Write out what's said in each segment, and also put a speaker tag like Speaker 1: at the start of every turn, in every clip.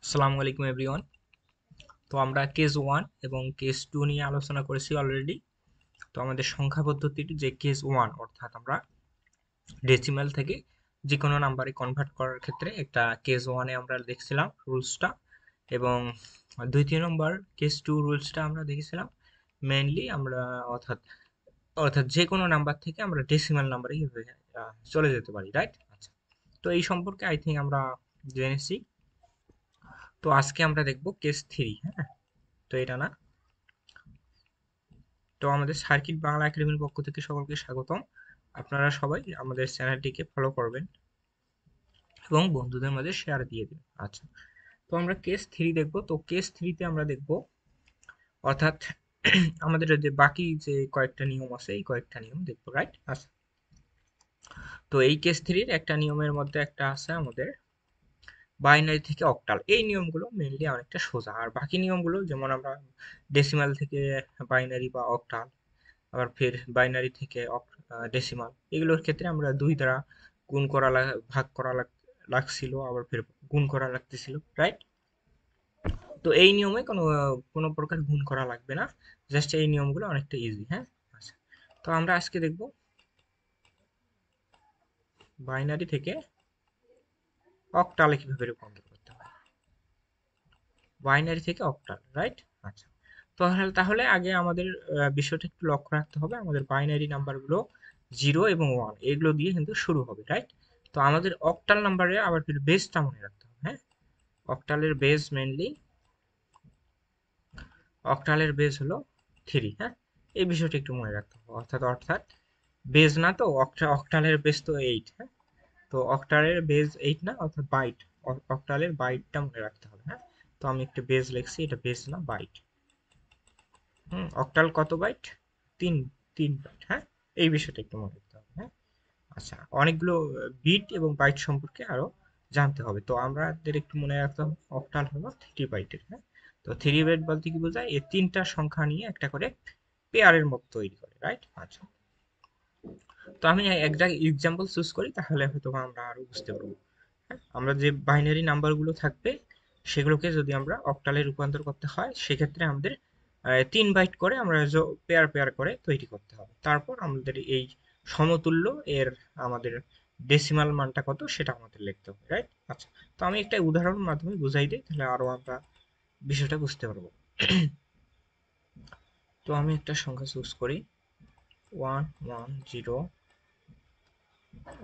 Speaker 1: আসসালামু আলাইকুম এভরিওয়ান। তো আমরা কেস 1 এবং কেস 2 নিয়ে আলোচনা করেছি অলরেডি। তো আমাদের সংখ্যা পদ্ধতির যে কেস 1 অর্থাৎ আমরা ডেসিমাল থেকে যে কোনো নাম্বারে কনভার্ট করার ক্ষেত্রে একটা কেস 1 এ আমরা দেখছিলাম রুলসটা, এবং দ্বিতীয় নম্বর কেস 2 রুলসটা আমরা দেখেছিলাম মেইনলি আমরা অর্থাৎ অর্থাৎ যে কোনো নাম্বার থেকে আমরা ডেসিমাল নাম্বারে কিভাবে চলে যেতে পারি, রাইট? আচ্ছা, তো এই সম্পর্কে আই থিঙ্ক আমরা জেনেছি। তো আজকে আমরা দেখব কেস 3। হ্যাঁ, তো এটা না, তো আমাদের সার্কিট বাংলা একাডেমির পক্ষ থেকে সকলকে স্বাগতম। আপনারা সবাই আমাদের চ্যানেলটিকে ফলো করবেন এবং বন্ধুদের মাঝে শেয়ার দিয়ে দিন। আচ্ছা, তো আমরা কেস 3 দেখব। তো কেস 3 তে আমরা দেখব অর্থাৎ আমাদের যে বাকি যে কয়েকটা নিয়ম আছে এই কয়েকটা নিয়ম দেখব, রাইট? আচ্ছা, তো এই কেস 3 এর একটা নিয়মের মধ্যে একটা আছে আমাদের বাইনারি থেকে অক্টাল। এই নিয়মগুলো মেইনলি অনেকটা সোজা, আর বাকি নিয়মগুলো যেমন আমরা ডেসিমাল থেকে বাইনারি বা অক্টাল, আবার ফের বাইনারি থেকে ডেসিমাল, এগুলোর ক্ষেত্রে আমরা 2 দ্বারা গুণ করা ভাগ করা লাগছিল, আবার ফের গুণ করা লাগতেছিল, রাইট? তো এই নিয়মে কোনো প্রকার গুণ করা লাগবে না, জাস্ট এই নিয়মগুলো অনেকটা ইজি। হ্যাঁ, আচ্ছা, তো আমরা আজকে দেখব বাইনারি থেকে অক্টালে কিভাবে রূপান্তর করতে হয়। বাইনারি থেকে অক্টাল, রাইট? আচ্ছা, তাহলে আগে আমাদের বিষয়টা একটু লক্ষ্য রাখতে হবে। আমাদের বাইনারি নাম্বারগুলো 0 এবং 1 এগুলো দিয়ে কিন্তু শুরু হবে, রাইট? তো আমাদের অক্টাল নাম্বারে আবার ফির বেসটা মনে রাখতে হবে। হ্যাঁ, অক্টালের বেস মেনলি অক্টালের বেস হলো 3। হ্যাঁ, এই বিষয়টা একটু মনে রাখতে হবে। অর্থাৎ বেস না, তো অক্টালের বেস তো 8। হ্যাঁ, তো অক্টালের বেস 8 না, অর্থাৎ বাইট। অক্টালের বাইটটা মনে রাখতে হবে। হ্যাঁ, তো আমি একটা বেস লিখছি, এটা বেস না বাইট। অক্টাল কত বাইট? 3। 3 বাইট। হ্যাঁ, এই বিষয়টা একটু মনে রাখতে হবে। হ্যাঁ, আচ্ছা, অনেকগুলো বিট এবং বাইট সম্পর্কে আরো জানতে হবে। তো আমাদের একটু মনে রাখতে হবে অক্টাল হলো 3 বাইটের। হ্যাঁ, তো 3 বাইট বলতে কি বোঝায়? এই তিনটা সংখ্যা নিয়ে একটা করে পেয়ারের মতো তৈরি করে, রাইট? আচ্ছা, তো আমি একটা এক্সাম্পল চুজ করি, তাহলে হয়তো আমরা আরো বুঝতে পারবো। হ্যাঁ, আমরা যে বাইনারি নাম্বারগুলো থাকবে সেগুলোকে যদি আমরা অক্টালে রূপান্তর করতে হয়, সেক্ষেত্রে আমাদের 3 বাইট করে আমরা পেয়ার পেয়ার করে তৈরি করতে হবে। তারপর আমাদের এই সমতুল্য এর আমাদের ডেসিমাল মানটা কত সেটা আমাদের লিখতে হবে, রাইট? আচ্ছা, তো আমি একটা উদাহরণের মাধ্যমে বুঝাই দিই, তাহলে আরো আমরা বিষয়টা বুঝতে পারবো। তো আমি একটা সংখ্যা চুজ করি, 110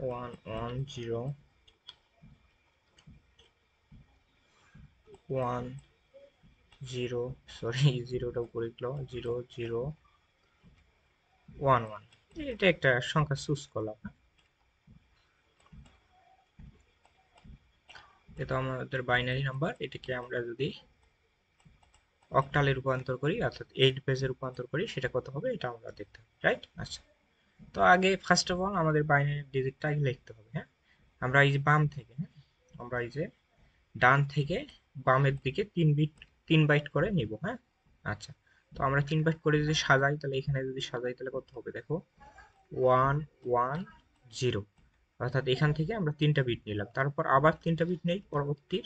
Speaker 1: 110 10, সরি, জিরোটা উপরে গেল, 0011। এটা একটা সংখ্যা চুজ করলাম। এটা আমাদের বাইনারি নাম্বার, এটাকে আমরা যদি অক্টালে রূপান্তর করি অর্থাৎ 8 পেজে রূপান্তর করি, সেটা কত হবে এটা আমরা দেখতে হবে, রাইট? আচ্ছা, তো আগে ফার্স্ট অফ অল আমাদের বাইনারি ডিজিটটা আগে লিখতে হবে। হ্যাঁ, আমরা এই যে বাম থেকে, হ্যাঁ, আমরা এই যে ডান থেকে বামের দিকে 3 বাইট করে নিব। হ্যাঁ, আচ্ছা, তো আমরা 3 বাইট করে যদি সাজাই, তাহলে এখানে যদি সাজাই তাহলে কত হবে দেখো, 110। অর্থাৎ এখান থেকে আমরা 3টা বিট নিলাম, তারপর আবার 3টা বিট নেই পরবর্তীর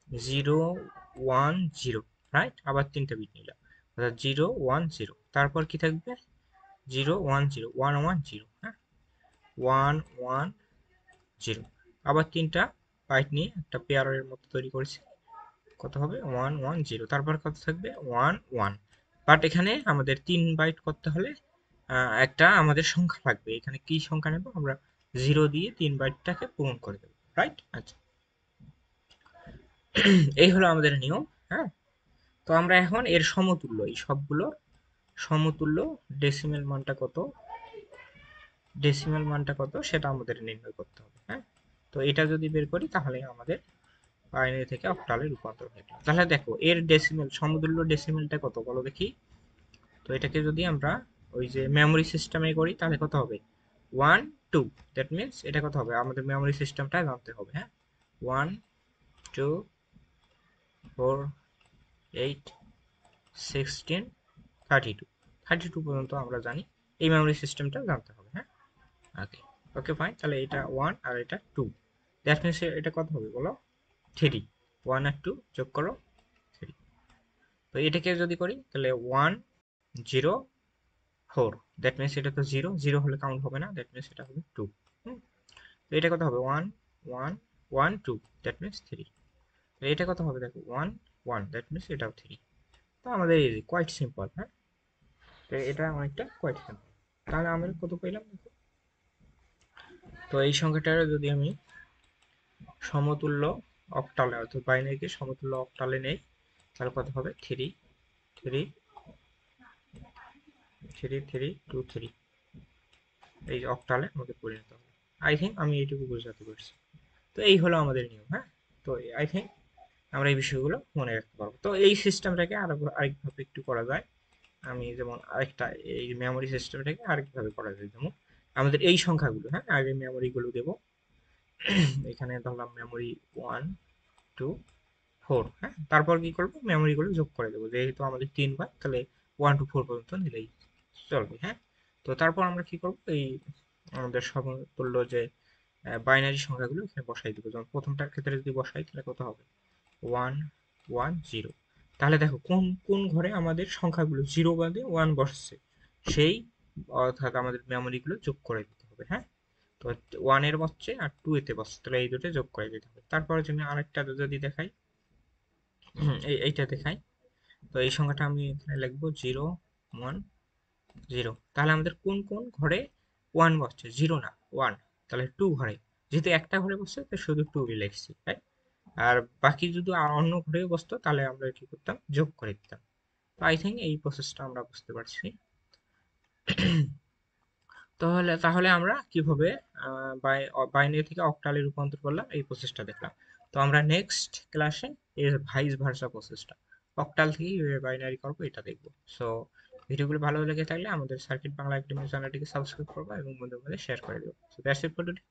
Speaker 1: 010, রাইট? আবার 3টা বিট নিলাম, অর্থাৎ 010। তারপর কি থাকবে? 010, 110। হ্যাঁ, 110। আবার 3টা বাইট নিয়ে একটা পেয়ারের মতো তৈরি করেছি, কত হবে? 110। তারপর কত থাকবে? 11। বাট এখানে আমাদের 3 বাইট করতে হলে একটা আমাদের সংখ্যা লাগবে। এখানে কি সংখ্যা নেব আমরা? 0 দিয়ে 3 বাইটটাকে পূরণ করে দেবো, রাইট? আচ্ছা, এই হলো আমাদের নিয়ম। হ্যাঁ, তো আমরা এখন এর সমতুল্য, এই সবগুলোর সমতুল্য ডেসিমাল মানটা কত সেটা আমাদের নির্ণয় করতে হবে। হ্যাঁ, তো এটা যদি বের করি তাহলে আমাদের বাইনারি থেকে অক্টালে রূপান্তর হয়ে গেল। তাহলে দেখো এর ডেসিমেল, সমতুল্য ডেসিমেলটা কত বলো দেখি। তো এটাকে যদি আমরা ওই যে মেমোরি সিস্টেমে করি তাহলে কত হবে? 1 2। দ্যাট মিনস এটা কত হবে? আমাদের মেমোরি সিস্টেমটা জানতে হবে। হ্যাঁ, 1 2 4 8 16 32 পর্যন্ত আমরা জানি, এই মেমোরি সিস্টেমটা জানতে হবে। হ্যাঁ, ওকে, ওকে ফাইন। তাহলে এটা 1 আর এটা 2, দ্যাট মিনস এটা কত হবে বলো? 3। 1 আর 2 যোগ করো 3। তো এটাকে যদি করি তাহলে 1 0 4, দ্যাট মিনস এটা তো 0 0 হলে কাউন্ট হবে না, দ্যাট মিনস এটা হবে 2। তো এটা কত হবে 1 1 1 2, দ্যাট মিনস 3। তো এটা কত হবে দেখো 1 1, দ্যাট মিনস এটাও 3। তো আমাদের ইজি, কোয়াইট সিম্পল। হ্যাঁ, তো এটা অনেকটা কোয়াইট সিম্পল। তাহলে আমরা কত পেলাম দেখো। তো এই সংখ্যাটার যদি আমি সমতুল্য অক্টালে অর্থাৎ বাইনারিকে সমতুল্য অক্টালে নেই, তাহলে কত হবে 3 3 3 3 2 3। এই অক্টালে আমাদের পরিণত হবে। আই থিঙ্ক আমি এইটুকু বোঝাতে পারছি। তো এই হলো আমাদের নিয়ম। হ্যাঁ, তো আই থিঙ্ক আমরা এই বিষয়গুলো মনে রাখতে পারবো। তো এই সিস্টেমটাকে আরেকভাবে একটু করা যায়। আমি যেমন আরেকটা, এই মেমোরি সিস্টেমটাকে আরেকভাবে করা যায়, যেমন আমাদের এই সংখ্যাগুলো, হ্যাঁ আগে মেমোরিগুলো দেবো। এখানে ধরলাম মেমোরি 1 2 4। হ্যাঁ, তারপর কি করবো, মেমোরিগুলো যোগ করে দেবো, যেহেতু আমাদের 3 বার, তাহলে 1 to 4 পর্যন্ত নিলেই চলবে। হ্যাঁ, তো তারপর আমরা কি করবো, এই আমাদের সমতুল্য যে বাইনারি সংখ্যাগুলো এখানে বসাই দেবো। যেমন প্রথমটার ক্ষেত্রে যদি বসাই তাহলে কত হবে 1 1 0। তাহলে দেখো কোন কোন ঘরে আমাদের সংখ্যাগুলো 0 বাদে 1 বসছে, সেই অর্থাৎ আমাদের মেমোরিগুলো যোগ করে দিতে হবে। হ্যাঁ, তো 1 এর বসছে আর 2 এতে বসছে, তাহলে এই দুটো যোগ করে দিতে হবে। তারপরে যদি আরেকটা যদি দেখাই, এইটা দেখাই, তো এই সংখ্যাটা আমি এখানে লিখবো 0 1 0। তাহলে আমাদের কোন কোন ঘরে 1 বসছে, 0 না 1, তাহলে 2 ঘরে। যেহেতু একটা ঘরে বসছে তাই শুধু 2 লিখছি, তাই। আর বাকি যদি অন্য ঘরে বসতো তাহলে আমরা কি করতাম, যোগ করে দিতাম। তো আই থিঙ্ক এই প্রসেসটা আমরা বুঝতে পারছি। তাহলে তাহলে আমরা কিভাবে বাইনারি থেকে অক্টালে রূপান্তর করলাম, এই প্রসেসটা দেখলাম। তো আমরা নেক্সট ক্লাসে এর ভাইস ভার্সা প্রসেসটা, অক্টাল থেকে বাইনারি করবো, এটা দেখবো। সো ভিডিওগুলো ভালো লেগে থাকলে আমাদের সার্কিট বাংলা একাডেমি চ্যানেলটিকে সাবস্ক্রাইব করবো এবং বন্ধুদের মধ্যে শেয়ার করে দেবো। So that's it for today.